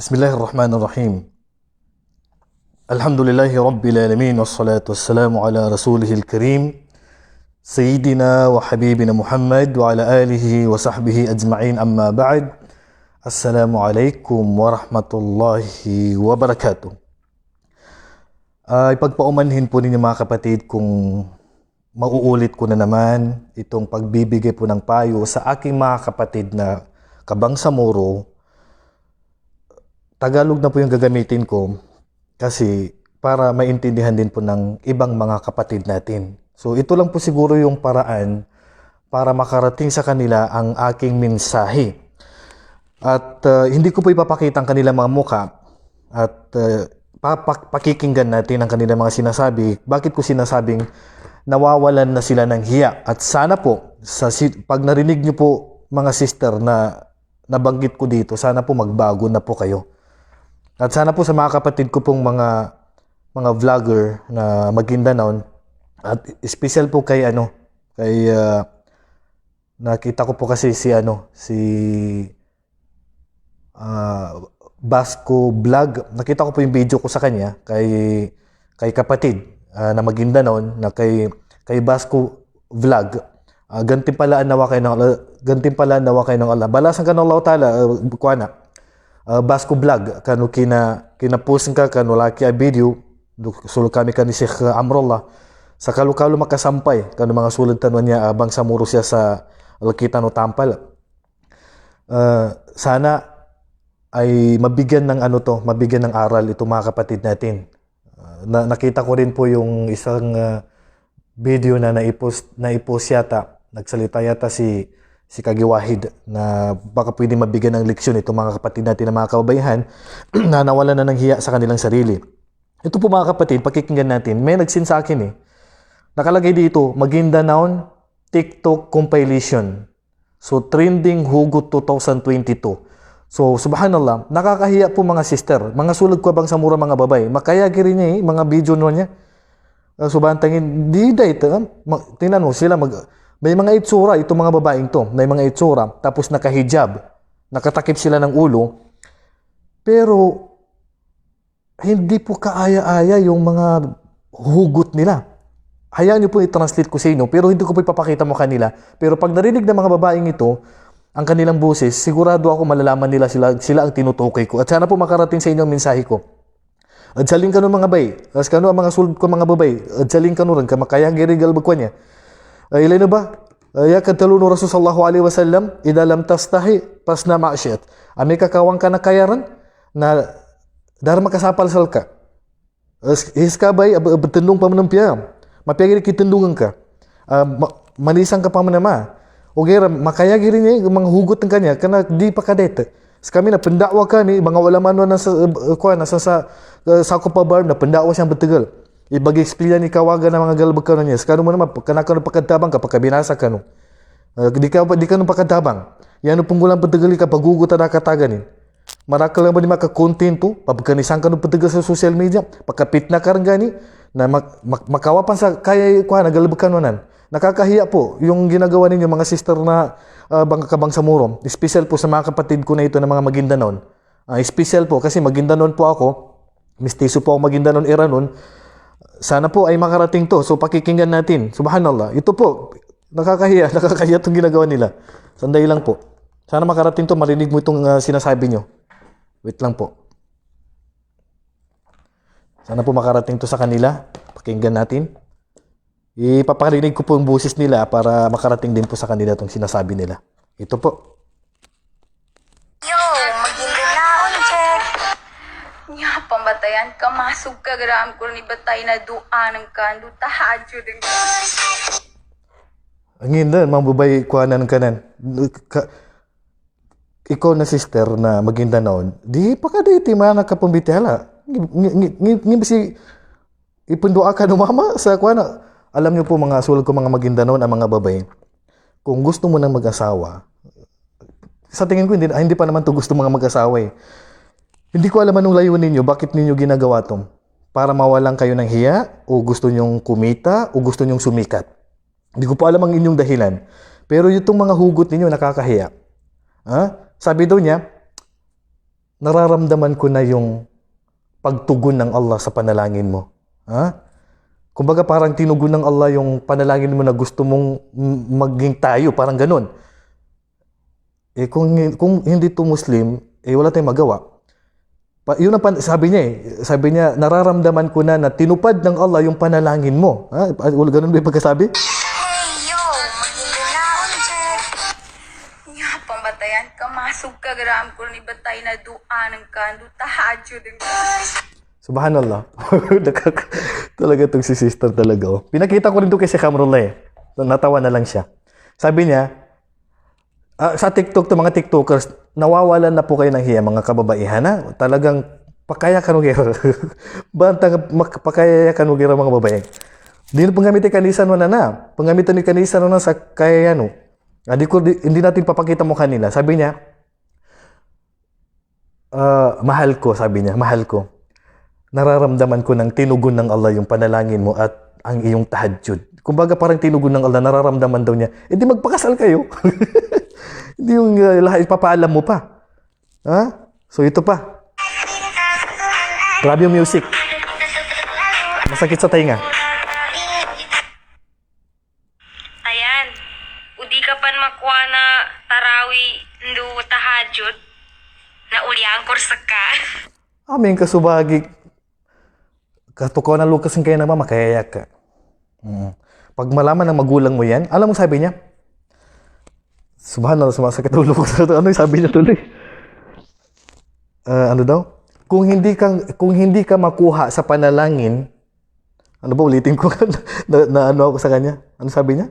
Bismillahirrahmanirrahim. Alhamdulillahi Rabbil Alamin. Wassalatu wassalamu ala rasulihil karim. Sayyidina wa habibina Muhammad wa ala alihi wa sahbihi ajma'in, amma ba'd. Assalamualaikum warahmatullahi wabarakatuh. Ipagpaumanhin po ninyo mga kapatid kung mauulit ko na naman itong pagbibigay po ng payo sa aking mga kapatid na kabangsamoro. Tagalog na po yung gagamitin ko kasi para maintindihan din po ng ibang mga kapatid natin. So ito lang po siguro yung paraan para makarating sa kanila ang aking mensahe. At hindi ko po ipapakita ang kanilang mga muka at pakikinggan natin ang kanilang mga sinasabi. Bakit ko sinasabing nawawalan na sila ng hiya? At sana po, pag narinig nyo po mga sister na nabanggit ko dito, sana po magbago na po kayo. At sana po sa mga kapatid ko pong mga vlogger na Maguindanao, at special po kay nakita ko po kasi si Basco Vlog. Nakita ko po yung video ko sa kanya kay kapatid na Maguindanao na kay Basco Vlog. Gantimpalaan nawa kayo ng Allah. Balasan ka ng Allah Ta'ala, kuana. Basco Vlog kanu kina-post ka kanu laki a video sul kami kan ni Sheikh Amrullah sa kalu-kalu makasampay kanu mga sulod tanon niya abang samuro siya sa lakitan o tampal. Sana ay mabigyan ng mabigyan ng aral ito mga kapatid natin. Nakita ko rin po yung isang video na naipost yata, nagsalita yata si Kagiwahid na baka pwede mabigyan ng leksyon itong mga kapatid natin na mga kababayan na nawalan na ng hiya sa kanilang sarili. Ito po mga kapatid, pakikinggan natin. May nagsin sa akin nakalagay dito, Maguindanao TikTok compilation. So trending hugot 2022. So subhanallah, nakakahiya po mga sister. Mga sulod ko bang sa mura mga babay. Makayagi rin niya mga video niya. Subantangin, di day tingnan mo sila may mga itsura, itong mga babaeng to, may mga itsura, tapos nakahijab, nakatakip sila ng ulo, pero hindi po kaaya-aya yung mga hugot nila. Hayaan nyo po i-translate ko sa inyo, pero hindi ko po ipapakita mo kanila. Pero pag narinig ng mga babaeng ito, ang kanilang boses, sigurado ako malalaman nila sila ang tinutukoy ko. At sana po makarating sa inyo ang mensahe ko. At saling ka mga bay, as kano ang mga sulod ko mga babay, at saling ka rin, kamakaya girigal bagwa niya. Ilay na ba? Ya kadtalun Rasul sallallahu alaihi wasallam, idza lam tastahi pasna ma'siyat. Ami kakawang ka na kayaran na dahil makasapal sal ka. Hiskabay betendung pamanempia. Mapiyagiri kitendungan ka. Manisang ka pamanama. Ugera makaya giri niya mga hugot ng kanya kana di pa kadete. Kami na pendakwa kami mga ulaman na sa sakopabar na pendakwa siyang betegal. Ibagi explain ni kawaga ng mga galbag ka niya. Skano mo naman, kanakano pagkatabang ka, pagkabinasa ka no. Di ka no pagkatabang. Yan o punggulang patagali ka, pagugutan na kataganin. Marakal lang ba ni maka-content to? Pagkanisang ka no patagal sa social media, pagkapit na ka rin gani, na makawapan sa kaya na galbag ka nonan. Nakakahiya po yung ginagawa ninyo mga sister na kabangsamoro. Special po sa mga kapatid ko na ito ng mga Maguindanao. Special po kasi Maguindanao po ako. Mistiso po ako Maguindanao era nun. Sana po ay makarating to. So pakikinggan natin. Subhanallah. Ito po, nakakahiya itong ginagawa nila. Sandali lang po. Sana makarating to, marinig mo itong sinasabi nyo. Wait lang po. Sana po makarating to sa kanila. Pakinggan natin. Ipaparinig ko po yung boses nila para makarating din po sa kanila itong sinasabi nila. Ito po. Nya pambatayan ka masuk ka gram ko ni batay na doa ng kandu tahajud din ka. Angin na mga babay kuanan kanan. Ikaw na sister na Maguindanao, di pa ka dito mana ka pambitala. Ngi basi ipundoa ka no mama sa kuana. Alam niyo po mga sulod ko mga Maguindanao na mga babay. Kung gusto mo nang mag-asawa, sa tingin ko hindi pa naman to gusto mga mag-asawa eh. Hindi ko alam anong layunin ninyo, bakit ninyo ginagawa to? Para mawalan kayo ng hiya, o gusto nyong kumita, o gusto nyong sumikat. Hindi ko po alam ang inyong dahilan. Pero itong mga hugot ninyo nakakahiya. Sabi daw niya, nararamdaman ko na yung pagtugon ng Allah sa panalangin mo. Ha? Kumbaga parang tinugon ng Allah yung panalangin mo na gusto mong maging tayo, parang ganun. Eh kung hindi to Muslim, eh wala tayong magawa. Yun ang sabi niya eh. Sabi niya, nararamdaman ko na tinupad ng Allah yung panalangin mo. Ha? Ganun ba yung pagkasabi? Hey yo, magindanaon check. Nga pambatayan ka masuk ka gram ko ni batay na dua ng kandu tahajud ng Subhanallah. Talaga itong si sister talaga. Oh. Pinakita ko rin ito kay Sheikh Amrullah eh. Natawa na lang siya. Sabi niya, sa TikTok, to mga TikTokers, nawawalan na po kayo ng hiya, mga kababaihan. Ha? Talagang pakaya kanugira. Bantang pakaya kanugira mga babae. Di na pangamitin kanisan mo na. Pangamitin ni kanisan mo na sa kaya yan. Hindi natin papakita mo kanila. Sabi niya, mahal ko, sabi niya, mahal ko. Nararamdaman ko ng tinugon ng Allah yung panalangin mo at ang iyong tahajjud. Kumbaga parang tinugon ng Allah, nararamdaman daw niya, hindi magpakasal kayo. Hindi yung lahat ipapaalam mo pa. Ha? So ito pa. Grabe yung music. Masakit sa tainga. Ayan. Udi ka pan makuha na tarawi ndu tahajud na uli ang kursa ka. Aming kasubagi. Katukaw na lukas ng kayo na makayayak ka. Pag malaman ng magulang mo yan, alam mo sabi niya? Subhanallah, sumasakit ulo ko sa ano yung sabi niya tuloy? Ano daw? Kung hindi ka makuha sa panalangin, ano ba ulitin ko na ano ako sa kanya? Ano sabi niya?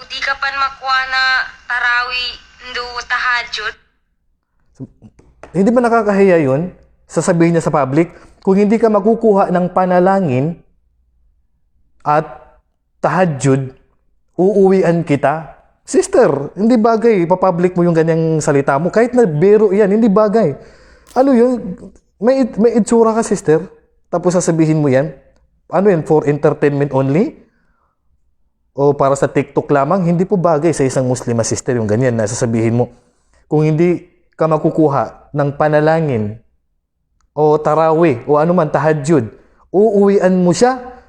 Udi ka pan makuha na tarawi ndu tahajud. Hindi ba nakakahiya yun? Sasabihin niya sa public, kung hindi ka makukuha ng panalangin at tahajjud, uuwian kita. Sister, hindi bagay. Ipapublic mo yung ganyang salita mo. Kahit na biro yan, hindi bagay. Ano yun? May itsura ka, sister. Tapos sasabihin mo yan. Ano yan? For entertainment only? O para sa TikTok lamang? Hindi po bagay sa isang Muslima, sister, yung ganyan na sasabihin mo. Kung hindi ka makukuha ng panalangin o tarawih o anuman tahajjud, uuwian mo siya.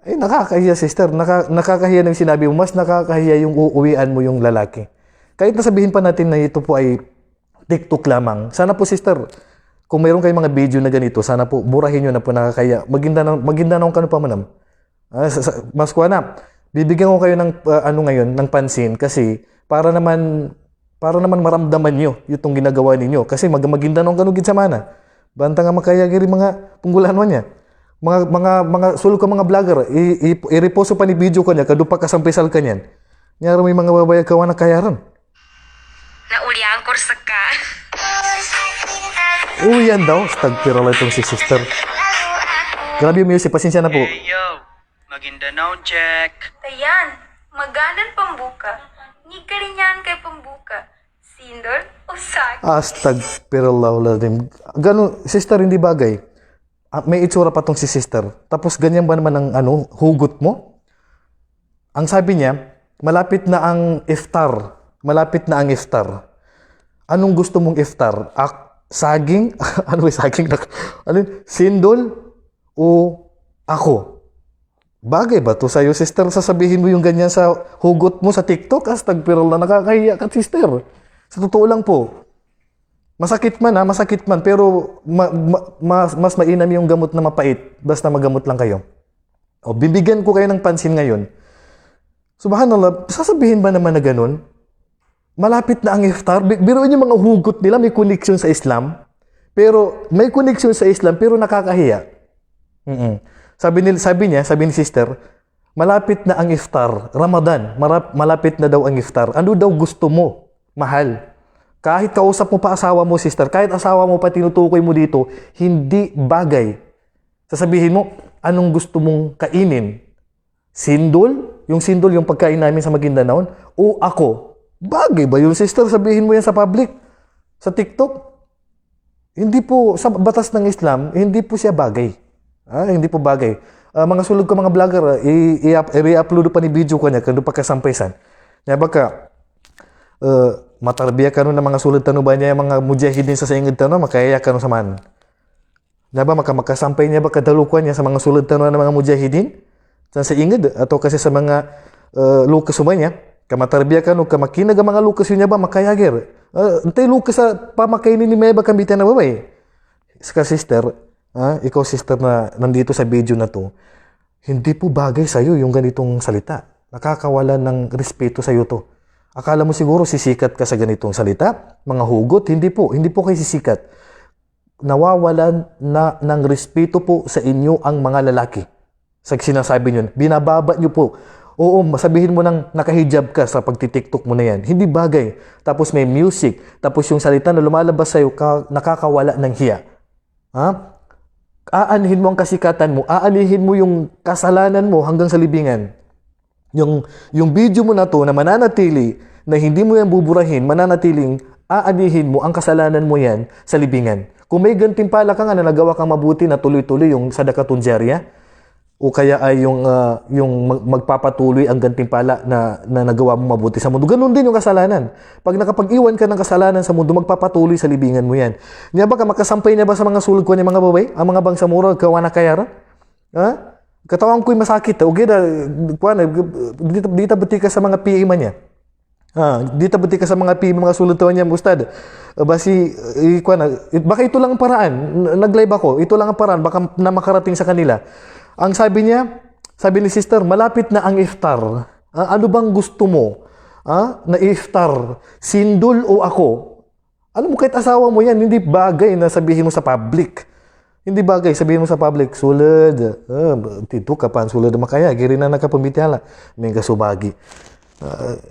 Ay, nakakahiya, sister. Nakakahiya ng sinabi mo. Mas nakakahiya yung uuwian mo yung lalaki. Kahit nasabihin pa natin na ito po ay TikTok lamang. Sana po, sister, kung mayroon kayong mga video na ganito, sana po burahin nyo na po nakakahiya. Magindanong ka na pa manam. Mas kuha na. Bibigyan ko kayo ng ngayon, ng pansin kasi para naman maramdaman nyo itong ginagawa ninyo. Kasi magindanong kanugid sa mana. Banta nga makayagiri mga punggulan mo niya. Mga sulok ka mga vlogger, i-reposto pa ni video ko niya, kadupa kasampisal ka niyan. Nyara may mga babayag kawa na kayaran. Na uli ang kursa ka. Yan daw. Stagpira lang itong si sister. Grabe yung music, pasensya na po. Hey yo, Maguindanao check. Tayan, maganan pambuka. Ni karinyan kay pambuka. Sindol o sak. Astagfirullah. Ganun, sister, hindi bagay. May itsura pa tong si sister. Tapos ganyan ba naman ang hugot mo? Ang sabi niya, malapit na ang iftar. Malapit na ang iftar. Anong gusto mong iftar? Saging? Ano yung saging? Sindol? O ako? Bagay ba to sa'yo, sister? Sasabihin mo yung ganyan sa hugot mo sa TikTok? Astagfirullah, nakakahiya ka, sister. Sa totoo lang po. Masakit man, pero mas mainam yung gamot na mapait, basta magamot lang kayo. O, bibigyan ko kayo ng pansin ngayon. Subhanallah, sasabihin ba naman na ganun? Malapit na ang iftar. Biruin yung mga hugot nila, may connection sa Islam. May connection sa Islam, pero nakakahiya. Sabi ni sister, malapit na ang iftar. Ramadan, malapit na daw ang iftar. Ano daw gusto mo? Mahal. Kahit kausap mo pa asawa mo, sister, kahit asawa mo pa tinutukoy mo dito, hindi bagay. Sasabihin mo, anong gusto mong kainin? Sindol? Yung sindol, yung pagkain namin sa Maguindanao? O ako? Bagay ba yun, sister? Sabihin mo yan sa public? Sa TikTok? Hindi po, sa batas ng Islam, hindi po siya bagay. Hindi po bagay. Mga sulog ka mga vlogger, i-upload pa ni video ko niya, kando pa kasampaisan. Kaya baka, matarbiya ka nun ng mga sulit tano ba niya mga mujahidin sa ingid tano, makaya ka nun saman. Na ba makasampay niya ba kadalukuan niya sa mga sulit tano ng mga mujahidin? Sa ingid atau kasi sa mga lukas niya, kamatarbiya ka nun, kamakinag ang mga lukas yun niya ba, makayagir. Antay lukas sa pamakainin ni Meba kambitan na babay. Ska sister, ikaw sister na nandito sa video na to, hindi po bagay sa'yo yung ganitong salita. Nakakawala ng respeto sa'yo to. Akala mo siguro sisikat ka sa ganitong salita? Mga hugot? Hindi po kayo sisikat. Nawawalan na ng respeto po sa inyo ang mga lalaki. Sa sinasabi nyo, binababa nyo po. Oo, sabihin mo nang nakahijab ka sa pagtitiktok mo na yan. Hindi bagay. Tapos may music. Tapos yung salita na lumalabas sa'yo, nakakawala ng hiya. Aanhin mo ang kasikatan mo. Aanhin mo yung kasalanan mo hanggang sa libingan. Yung video mo na to na mananatili, na hindi mo yan buburahin, mananatiling, aanihin mo ang kasalanan mo yan sa libingan. Kung may gantimpala ka nga na nagawa kang mabuti na tuloy-tuloy yung sadakatun jariyah, o kaya ay yung magpapatuloy ang gantimpala na nagawa mong mabuti sa mundo. Ganun din yung kasalanan. Pag nakapag-iwan ka ng kasalanan sa mundo, magpapatuloy sa libingan mo yan. Niya ba ka makasampay niya ba sa mga sulod ko niya mga babay? Ang mga bangsamura, kawa na kayara? Katawan ko'y masakit. Okay na, dita bati ka sa mga PA man niya. Dita bati ka sa mga PA, mga sulod niya, ustad. Basi, baka ito lang ang paraan. Nag-live ako. Ito lang ang paraan. Baka na makarating sa kanila. Ang sabi niya, sabi ni sister, malapit na ang iftar. Ano bang gusto mo? Na iftar? Sindol o ako? Alam mo, kahit asawa mo yan, hindi bagay na sabihin mo sa public. Hindi bagay, sabihin mo sa public, sulad. Tito ka pa, sulad makaya. Giri na nakapamitala. May kasubagi.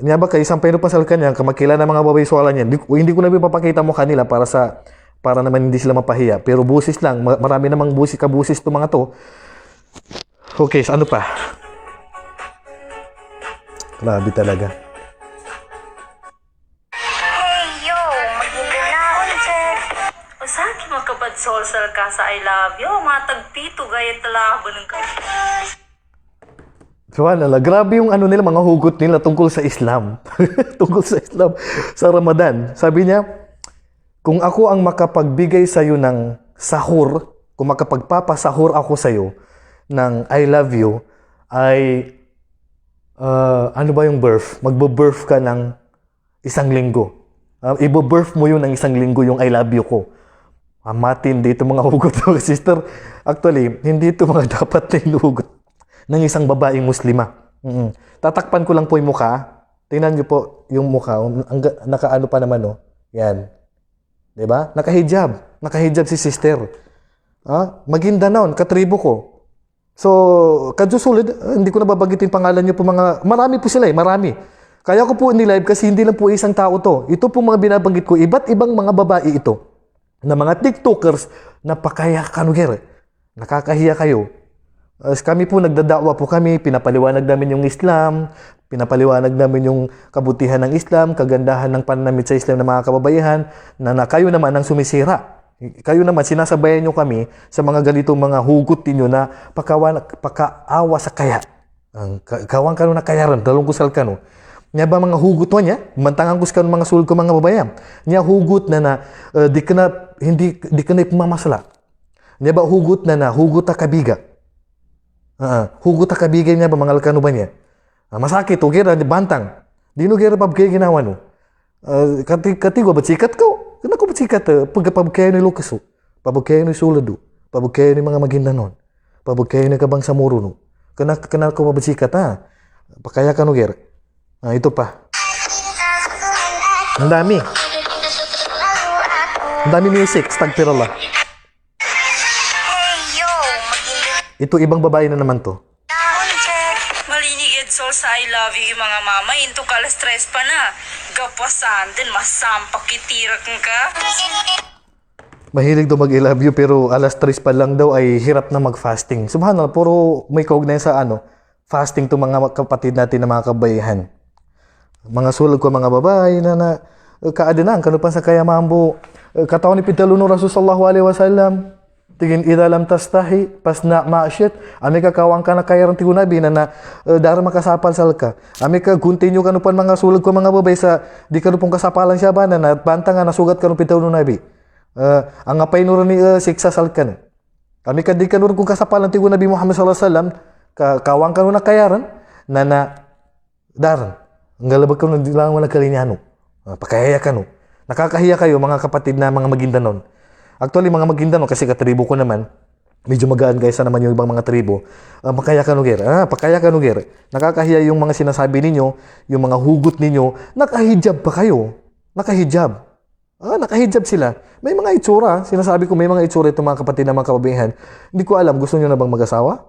Niya ba kayo, isang peno pasal kanya, kamakila na mga babay suwalan yan. Hindi ko na ipapakita mo kanila para naman hindi sila mapahiya. Pero busis lang, marami namang kabusis to mga to. Okay, so ano pa? Grabe talaga. Hey yo, magindanaon check. Usaki makapadsosal ka sa I love you. Matagpito gaya talabo ng ka. So, grabe yung nila, mga hugot nila tungkol sa Islam. Tungkol sa Islam. Sa Ramadan. Sabi niya, kung ako ang makapagbigay sa'yo ng sahur, kung makapagpapasahur ako sa'yo, ng I love you, ay ano ba yung birth? Magbo-birth ka ng 1 linggo. Ibo-birth mo yun ng 1 linggo yung I love you ko. Matindi ito mga hugot mo, sister. Actually, hindi ito mga dapat na inuhugot ng isang babaeng muslima. Tatakpan ko lang po yung mukha. Tingnan niyo po yung mukha. Nakaano pa naman, no? Yan. Diba? Nakahijab. Nakahijab si sister. Maguindanao, katribo ko. So, kadyosulid, hindi ko nababagitin pangalan niyo po mga, marami po sila marami. Kaya ko po ni-live kasi hindi lang po isang tao to. Ito po mga binabanggit ko, iba't ibang mga babae ito. Na mga TikTokers, napakaya kanugere. Nakakahiya kayo. Kami po, nagdadawa po kami, pinapaliwanag namin yung Islam, pinapaliwanag namin yung kabutihan ng Islam, kagandahan ng pananamit sa Islam ng mga kababayan, na kayo naman ang sumisira. Kayo naman, sinasabayan nyo kami sa mga ganitong mga hugot ninyo na pakaawa sa kaya. Kawang kano na kayaran, dalong kusal kano. Nya ba mga hugot mo niya? Mantangang kus kano mga sulod ko mga babayan. Nya hugot na di ka na ipumamasala. Nya ba hugot na hugot ta kabiga. Hugot ta kabiga niya ba mga kano ba niya? Masakit, okay na, bantang. Di no gira pabkay ginawa no. Katigo ba sikat ko? Kena ko bersikat pagkapabukaya ni Lucas, pabukaya ni Sulado, pabukaya ni mga Maguindanon, pabukaya ni Kabang Samuro, no. Kena ko bersikat pakaya ka no ger. Ito pa. Ang dami. Ang dami music, stagpirala. Hey yo, magindanaon Ito ibang babae na naman to. check. Malinigid sol sa I love you yung mga mama. Into ka stress pa na. Gapasan din, masampak itirak ka. Mahilig daw mag-I love you pero alas 3 pa lang daw ay hirap na mag-fasting. Subhanallah, puro may kaugnay sa fasting to mga kapatid natin na mga kabayihan. Mga sulog ko mga babae na kaadanan, kanupan sa kaya mambo. Katawan ni Pitaluno Rasul sallallahu alaihi wasallam. Tingin idalam tastahi pas na maasyet. Ami ka kawang ka na kayarang tigunabi na dara makasapal salka. Ami ka continue ka nupan mga sulag ko mga babay sa di ka nupong kasapalan siya ba na banta nga nasugat ka nupitaw nunabi. Ang apay nuro ni siksa salkan. Kami ka di ka nuro kung kasapalan tigunabi Muhammad sallallahu alaihi wasallam kawang ka na kayaran na daran. Ang galabag ka nun lang wala kalinyano. Pakahaya ka no. Nakakahiya kayo mga kapatid na mga Maguindanon. Actually, mga Maguindanon, kasi katribo ko naman, medyo magaan kaysa naman yung ibang mga tribo. Pakaya ka nuger. Pakaya ka nuger. Nakakahiya yung mga sinasabi ninyo, yung mga hugot ninyo, nakahijab pa kayo. Nakahijab. Nakahijab sila. May mga itsura. Sinasabi ko may mga itsura itong mga kapatid na mga kababayan. Hindi ko alam, gusto nyo na bang mag-asawa?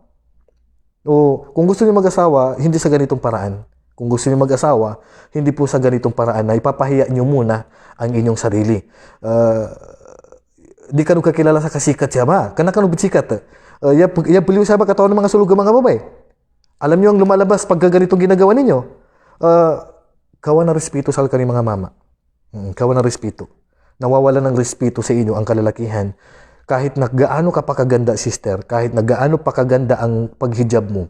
O kung gusto nyo mag-asawa, hindi sa ganitong paraan. Kung gusto nyo mag-asawa, hindi po sa ganitong paraan na ipapahiya nyo muna ang inyong sarili. Di ka nung kakilala sa kasikat siya ba? Kana ka nung bitsikat. Yan puliw siya ba katawan ng mga sulog mga babay? Alam nyo ang lumalabas pag ganitong ginagawa ninyo? Kawan na respeto sa kanyang mga mama. Kawan na respeto. Nawawala ng respeto sa inyo ang kalalakihan. Kahit na gaano ka pa kaganda, sister, kahit na gaano pa kaganda ang paghijab mo,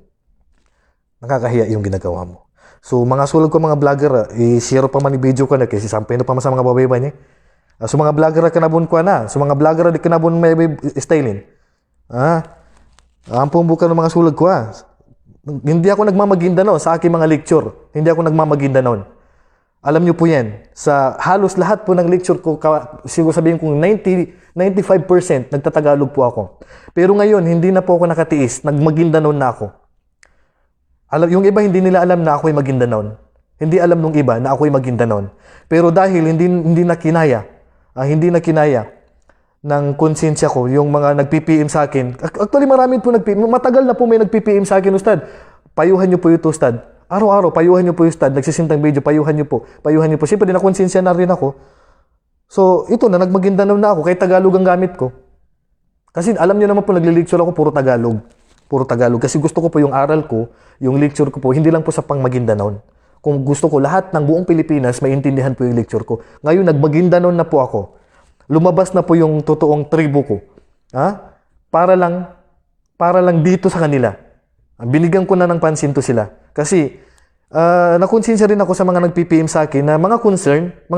nakakahiya yung ginagawa mo. So, mga sulog ko mga vlogger, i-share pa man i-video ko na kasi sampay na pa sa mga babay ba niya. So mga vlogger na kanabon ko na. So mga vlogger na di kanabon may styling. Ampong buka ng mga sulag ko Hindi ako nagmamagindanon sa aking mga lecture. Hindi ako nagmamagindanon. Alam nyo po yan. Sa halos lahat po ng lecture ko, siguro sabihin kong 95% nagtatagalog po ako. Pero ngayon, hindi na po ako nakatiis. Nagmagindanon na ako. Yung iba hindi nila alam na ako'y Maguindanon. Hindi alam nung iba na ako'y Maguindanon. Pero dahil hindi na kinaya, hindi na kinaya ng konsensya ko, yung mga nag-PPM sa akin. Actually, marami po matagal na po may nag-PPM sa akin, Ustad. Payuhan nyo po ito, Ustad. Araw-araw, payuhan nyo po, Ustad. Nagsisintang video, payuhan nyo po. Payuhan nyo po. Siyempre, nakonsensya na rin ako. So, ito na, nagmagindanaw na ako. Kaya Tagalog ang gamit ko. Kasi alam nyo naman po, nagli-lecture ako, puro Tagalog. Puro Tagalog. Kasi gusto ko po yung aral ko, yung lecture ko po, hindi lang po sa pang Maguindanon. Kung gusto ko lahat ng buong Pilipinas, maintindihan po yung lecture ko. Ngayon, nagmagindanon na po ako. Lumabas na po yung totoong tribo ko. Para lang dito sa kanila. Binigyan ko na ng pansin to sila. Kasi, nakonsensya rin ako sa mga nag-PPM sa akin na mga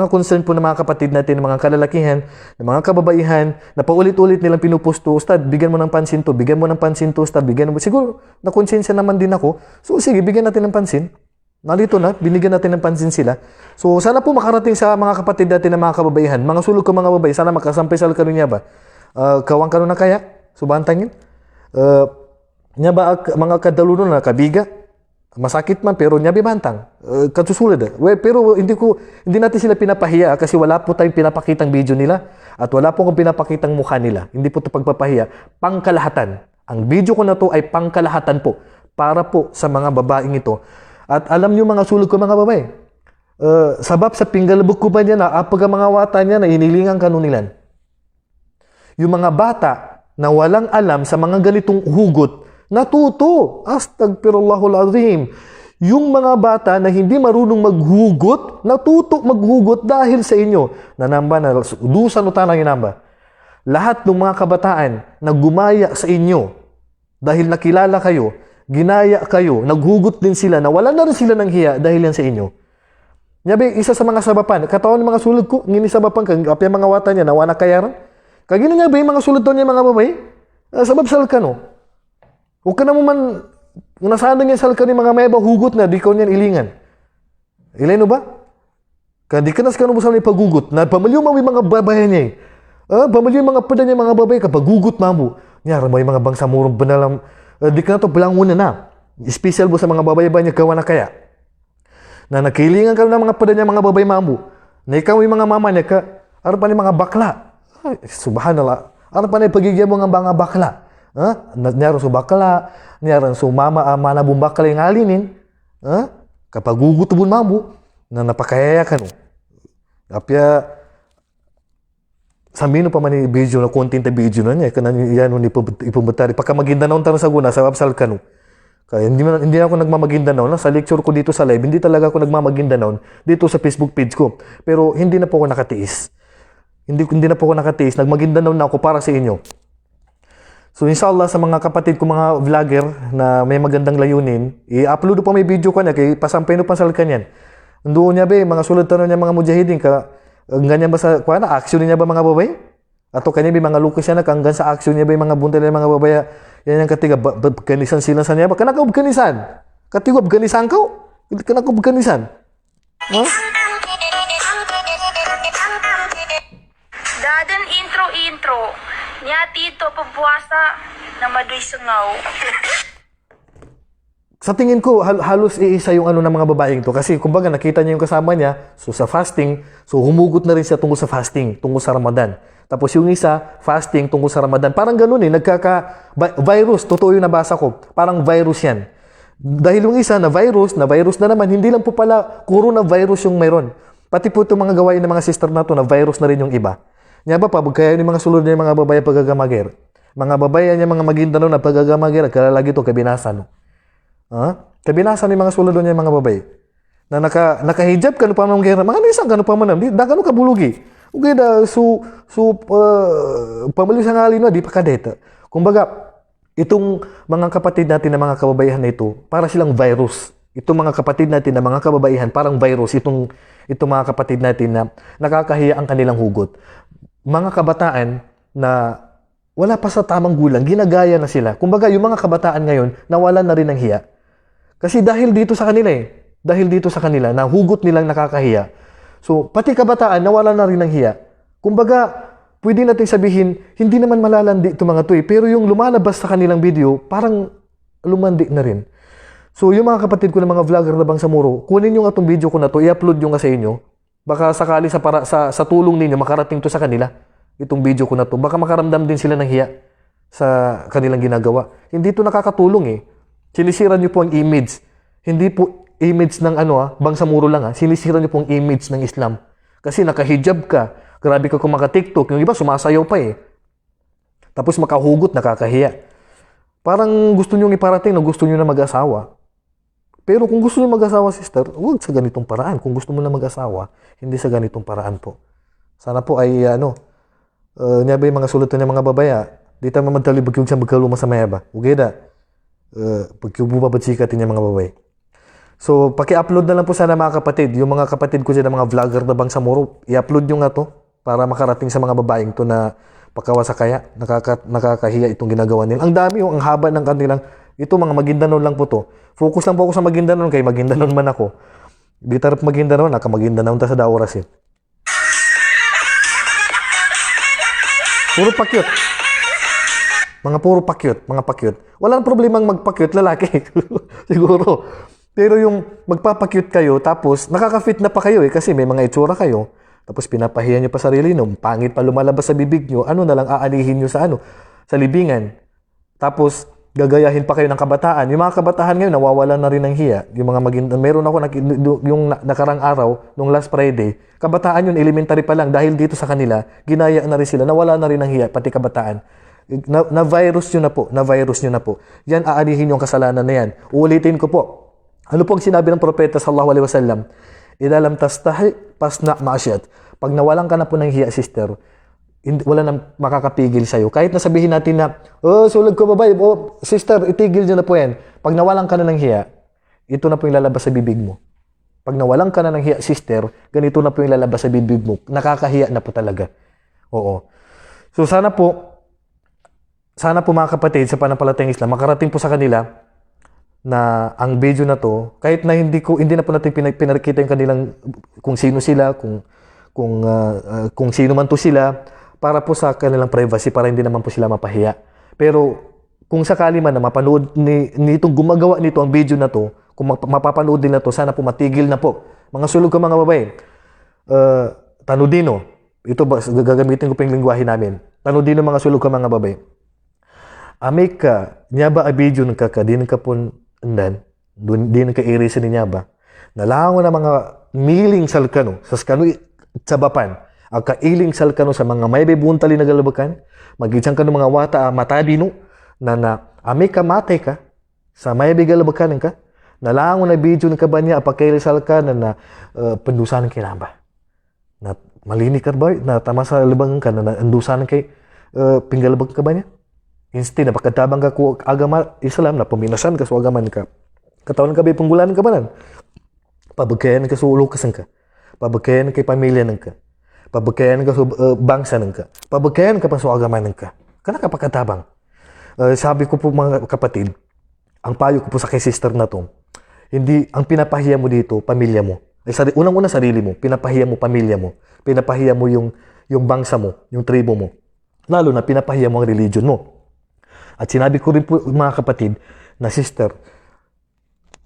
concern po ng mga kapatid natin, ng mga kalalakihan, ng mga kababaihan, na paulit-ulit nilang pinuposto, Ustad, bigyan mo ng pansin to, bigyan mo ng pansin to, Ustad, bigyan mo. Siguro, nakonsensya naman din ako. So, sige, bigyan natin ng pansin. Nandito na, binigyan natin ng pansin sila. So, sana po makarating sa mga kapatid natin na mga kababaihan. Mga sulog ko mga babay, sana makasampay sa kanunya ba? Kawang ka na kaya? Subantangin? Nya ba mga kadaluno na kabiga? Masakit man, pero nya bibantang. Katusulad. Pero hindi natin sila pinapahiya kasi wala po tayong pinapakitang video nila at wala po akong pinapakitang mukha nila. Hindi po ito pagpapahiya. Pangkalahatan. Ang video ko na to ay pangkalahatan po para po sa mga babaeng ito. At alam nyo mga sulog ko mga babay, sabab sa pinggalabog ko ba niya na apag ang mga wata niya na inilingang kanunilan. Yung mga bata na walang alam sa mga ganitong hugot, natuto. Astagfirullahul azim. Yung mga bata na hindi marunong maghugot, natuto maghugot dahil sa inyo. Nanamba na, dusan utana inamba. Lahat ng mga kabataan na gumaya sa inyo dahil nakilala kayo, ginaya kayo, naghugot din sila na wala na rin sila ng hiya dahil yan sa inyo. Nyabi, isa sa mga sabapan, katawan ng mga sulod ko, ngini sabapan, apya mga wata niya, nawa na kayaran. Kagina nga ba yung mga sulod niya mga babay? Sabab salka no. Huwag ka na mo man, nasaan nga salka ni mga mayaba, hugot na, di ka niyan ilingan. Ilay no ba? Kadi ka nas ka no mo sa paghugot, na pamalyo mo yung mga babayan niya pamalyo yung mga pada niya mga babay, kapag hugot mo, nyara mo yung mga bangsa murong banalang, di ka na to belangunan na. Special mo sa mga babay ba niya gawa na kaya. Na nakilingan ka ng mga pada niya mga babay mambo. Na ikaw yung mga mama niya ka, ano pa ni mga bakla. Ay, subhanallah. Ano pa ni pagigyan mo ng mga bakla. Nyaran sa bakla, nyaran sa mama, manabong bakla yung alinin. Kapag gugutubon mambo, na napakayaya ka no. Kapya, sabihin pa man ni video na content na video na niya kanan yan ni ipumbutari pagka Maguindanon tan sa guna sa website kanu kaya hindi ako nagmamaguindanon sa lecture ko dito sa live, hindi talaga ako nagmamaguindanon dito sa Facebook page ko, pero hindi na po ako nakatiis, hindi na po ako nakatiis, nagmaguindanon na ako para sa inyo. So inshallah sa mga kapatid ko mga vlogger na may magandang layunin, i-upload pa may video ka niya kay pasampay no pansal kanyan. Doon niya ba mga sulod tanong niya mga mujahidin ka ganyan ba sa kuana action niya ba mga babay? Ato kanya ba mga lukas niya hanggang sa action niya ba mga buntal ng mga babaya yan yung katiga Afghanistan sila sa niya ba kana ka Afghanistan? Katigo Afghanistan ka? Kana ka Afghanistan? Ha? Dadan intro. Niya tito pabuwasa na madoy sungaw. Sa tingin ko, halos iisa yung ano ng mga babaeng to. Kasi kumbaga nakita niya yung kasama niya, so sa fasting, so humugot na rin siya tungkol sa fasting, tungkol sa Ramadan. Tapos yung isa, fasting tungkol sa Ramadan. Parang ganun virus, totoo yung nabasa ko. Parang virus yan. Dahil yung isa na virus na naman, hindi lang po pala coronavirus yung mayroon. Pati po itong mga gawain ng mga sister na to na virus na rin yung iba. Nya ba pa, kaya yung mga sulod niya mga babae pagagamagir. Mga babae niya mga Maguindanao na pagagamagir, kalalagi to kabinasan. Kabinasan ni mga sulod niya mga babae. Na nakahijab kanu pa man mga nisang kanu pa man da kanu kabulugi. Ugay da pamili sa ngali no di pa kadeta. Kumbaga itong mga kapatid natin na mga kababaihan na ito, para silang virus. Itong mga kapatid natin na mga kababaihan, parang virus. Itong mga kapatid natin na nakakahiya ang kanilang hugot. Mga kabataan na wala pa sa tamang gulang, ginagaya na sila. Kumbaga, yung mga kabataan ngayon, nawalan na rin ng hiya. Kasi dahil dito sa kanila, na hugot nilang nakakahiya. So, pati kabataan, nawalan na rin ng hiya. Kumbaga, pwede natin sabihin, hindi naman malalandi ito mga to pero yung lumalabas sa kanilang video, parang lumandi na rin. So, yung mga kapatid ko na mga vlogger na Bangsamoro, kunin nyo nga itong video ko na to, i-upload nyo nga sa inyo. Baka sakali sa tulong ninyo, makarating to sa kanila. Itong video ko na to. Baka makaramdam din sila ng hiya sa kanilang ginagawa. Hindi to nakakatulong eh. Sinisira nyo po ang image. Hindi po image ng Bangsamoro lang Sinisira nyo po ang image ng Islam. Kasi nakahijab ka. Grabe ka kung maka-TikTok. Yung iba sumasayaw pa eh. Tapos makahugot, nakakahiya. Parang gusto nyo iparating na gusto nyo na mag-asawa. Pero kung gusto nyo mag-asawa, sister, huwag sa ganitong paraan. Kung gusto mo na mag-asawa, hindi sa ganitong paraan po. Sana po ay, niya ba yung mga sulatan ng mga babaya, di tayo mamadali bagyog siya magkaluma sa maya ba? Ugay da, pagkububabad sikatin yung mga babay. So, paki-upload na lang po sana mga kapatid. Yung mga kapatid ko dyan, mga vlogger na Bangsamoro, i-upload nyo nga to para makarating sa mga babaeng to na pagkawasakaya, nakakahiya itong ginagawa nila. Ang dami ang haba ng kanilang, ito mga Maguindanao lang po to. Focus lang po ako sa Maguindanao kay Maguindanao man ako. Di tarap Maguindanao, naka-Maguindanao ta sa Daoras eh. Puro pakyut. Mga pakyut. Walang problemang magpakyut, lalaki. Siguro. Pero yung magpapakyut kayo, tapos nakaka-fit na pa kayo eh, kasi may mga itsura kayo. Tapos pinapahiya nyo pa sarili nyo, pangit pa lumalabas sa bibig nyo, ano na lang aanihin nyo sa libingan. Tapos, gagayahin pa kayo ng kabataan. Yung mga kabataan ngayon, nawawalan na rin ng hiya. Yung mga meron ako, yung nakarang araw, nung last Friday, kabataan yun, elementary pa lang, dahil dito sa kanila, ginaya na rin sila, nawala na rin ng hiya, pati kabataan. Na-virus nyo na po. Yan, aanihin yung kasalanan na yan. Uulitin ko po. Ano po ang sinabi ng propeta sallallahu alaihi wasallam? Idza lam tastahi fasna ma'asyat. Pag nawalan ka na po ng hiya, sister, wala nang makakapigil sa'yo. Kahit nasabihin natin na, sulag ko babae, sister, itigil nyo na po yan. Pag nawalan ka na ng hiya, ito na po yung lalabas sa bibig mo. Pag nawalan ka na ng hiya, sister, ganito na po yung lalabas sa bibig mo. Nakakahiya na po talaga. Oo. So sana po mga kapatid sa panampalatayang Islam, makarating po sa kanila na ang video na to, kahit na hindi na po natin pinakita yung kanilang kung sino sila, kung sino man to sila, para po sa kanilang privacy, para hindi naman po sila mapahiya. Pero kung sakali man na mapanood nitong gumagawa nito ang video na to, kung mapapanood din na to, sana po matigil na po. Mga sulog ko mga babae, tanudino, ito ba, gagamitin ko pa yung lingwahe namin. Tanudino mga sulog ko mga babae. Amika, niya ba a video ng di nagkapon andan, di nagka-erase niya ba? Nalango na mga miling salkano, sa skano sabapan, ang kailing salkano sa mga may bebuntali na galabakan, magitsang ka ng mga wata matadino, na amika matay ka, sa may galabakan ka, nalango na video ng kabanya, apakailing salka na pendusan ng kinaba. Na malinik ka ba? Na tama sa libang ka, na andusan kay pinggalabag ka ba niya? Instead na pagkatabang ka ku agama Islam na paminasan ka sa agaman ka. Katawan ka ba panggulan ka banan? Pabagkayan ka sa ulo kasan ka. Pabagkayan kay pamilya nang ka. Pabagkayan ka sa bangsa nang ka. Pabagkayan ka pa sa agaman nang ka. Kana ka pagkatabang. Sabi ko po mga kapatid, ang payo ko po sa kay sister na to, hindi ang pinapahiya mo dito, pamilya mo. Unang-una sarili mo, pinapahiya mo pamilya mo. Pinapahiya mo yung bangsa mo, yung tribo mo. Lalo na pinapahiya mo ang religion mo. At sinabi ko rin po mga kapatid na sister,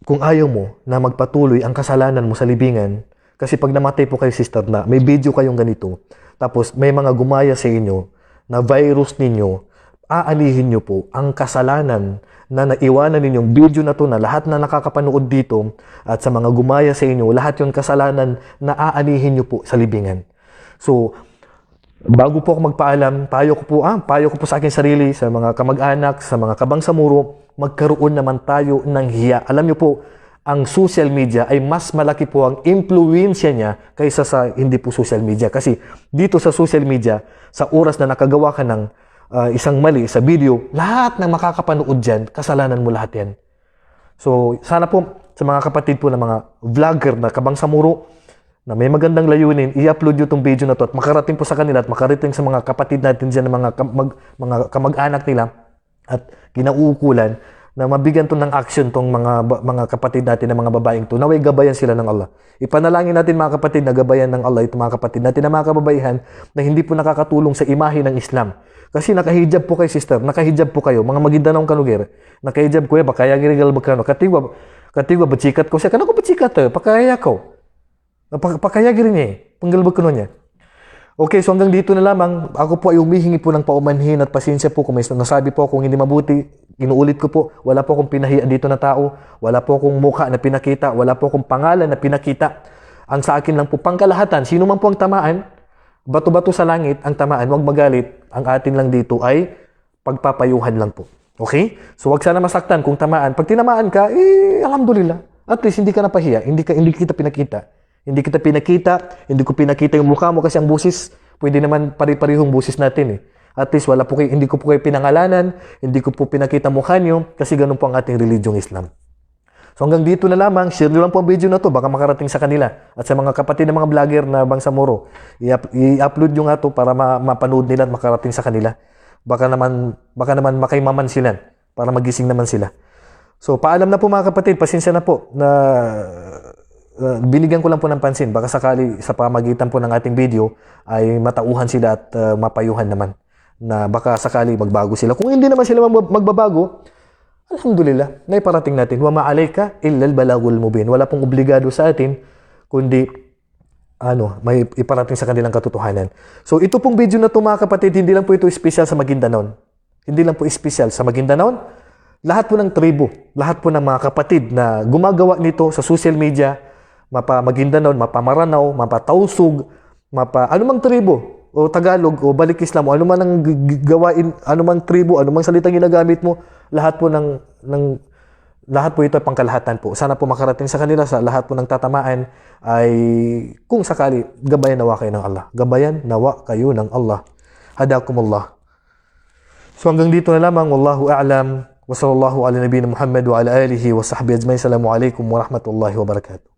kung ayaw mo na magpatuloy ang kasalanan mo sa libingan, kasi pag namatay po kayo sister na may video kayong ganito, tapos may mga gumaya sa inyo na virus ninyo, aanihin nyo po ang kasalanan na naiwanan ninyong video na to na lahat na nakakapanood dito at sa mga gumaya sa inyo, lahat yung kasalanan na aanihin nyo po sa libingan. So, bago po ako magpaalam, payo ko po sa aking sarili, sa mga kamag-anak, sa mga kabangsamuro, magkaroon naman tayo ng hiya. Alam niyo po, ang social media ay mas malaki po ang impluwensya niya kaysa sa hindi po social media. Kasi dito sa social media, sa oras na nakagawa ka ng isang mali sa video, lahat ng makakapanood dyan, kasalanan mo lahat yan. So, sana po sa mga kapatid po na mga vlogger na kabangsamuro, na may magandang layunin, i-upload nyo itong video na to at makarating po sa kanila at makarating sa mga kapatid natin dyan, mga kamag-anak nila at kinauukulan na mabigyan to ng action tong mga kapatid natin na mga babaeng to, naway gabayan sila ng Allah. Ipanalangin natin mga kapatid na gabayan ng Allah itong mga kapatid natin na mga kababaihan na hindi po nakakatulong sa imahe ng Islam. Kasi nakahijab po kayo sister, nakahijab po kayo, mga Maguindanao kanugir, nakahijab ko bakaya girigal bakano, katigwa bachikat ko siya, kanako bachikat pakaya ko. Pakaya rin niya panggalbag ko niya. Okay, so hanggang dito na lamang. Ako po ay humihingi po ng paumanhin at pasensya po kung may nasabi po kung hindi mabuti. Inuulit ko po, wala po akong pinahiya dito na tao, wala po akong mukha na pinakita, wala po akong pangalan na pinakita. Ang sa akin lang po pangkalahatan, sino man po ang tamaan, bato-bato sa langit ang tamaan, huwag magalit. Ang atin lang dito ay pagpapayuhan lang po. Okay? So wag sana masaktan kung tamaan. Pag tinamaan ka, alhamdulillah. At least hindi ka napahiya, hindi kita pinakita. Hindi kita pinakita, hindi ko pinakita yung mukha mo kasi ang busis, pwede naman pare-parehong busis natin eh. At least hindi ko po kayo pinangalanan, hindi ko po pinakita mukha nyo kasi ganun po ang ating religyong Islam. So hanggang dito na lamang, share nyo lang po ang video na to, baka makarating sa kanila. At sa mga kapatid ng mga vlogger na Bangsamoro, i-upload nyo nga to para mapanood nila at makarating sa kanila. Baka naman makaimaman sila para magising naman sila. So paalam na po mga kapatid, pasensya na po na binigyan ko lang po ng pansin. Baka sakali sa pamagitan po ng ating video ay matauhan sila at mapayuhan naman. Na baka sakali magbago sila. Kung hindi naman sila magbabago, alhamdulillah, naiparating natin. Wa ma'alayka illal balagul mubin. Wala pong obligado sa atin, kundi may iparating sa kanilang katotohanan. So ito pong video na ito mga kapatid, hindi lang po ito espesyal sa Maguindanao. Hindi lang po espesyal sa Maguindanao. Lahat po ng tribo, lahat po ng mga kapatid na gumagawa nito sa social media, mapa Maguindanao, mapa Maranao, mapa Tausug, mapa anumang tribo o Tagalog o balik Islam o anuman ang gawain, anumang tribo, anumang salitang ginagamit mo, lahat po lahat po ito ay pangkalahatan po. Sana po makarating sa kanila, sa lahat po ng tatamaan ay kung sakali gabayan nawa kayo ng Allah. Gabayan nawa kayo ng Allah. Hadakumullah. So hanggang dito na lamang, wallahu a'lam. Wa sallallahu ala nabiyina Muhammad wa ala alihi wa sahbihi ajma'in. Assalamu alaikum wa rahmatullahi wa barakatuh.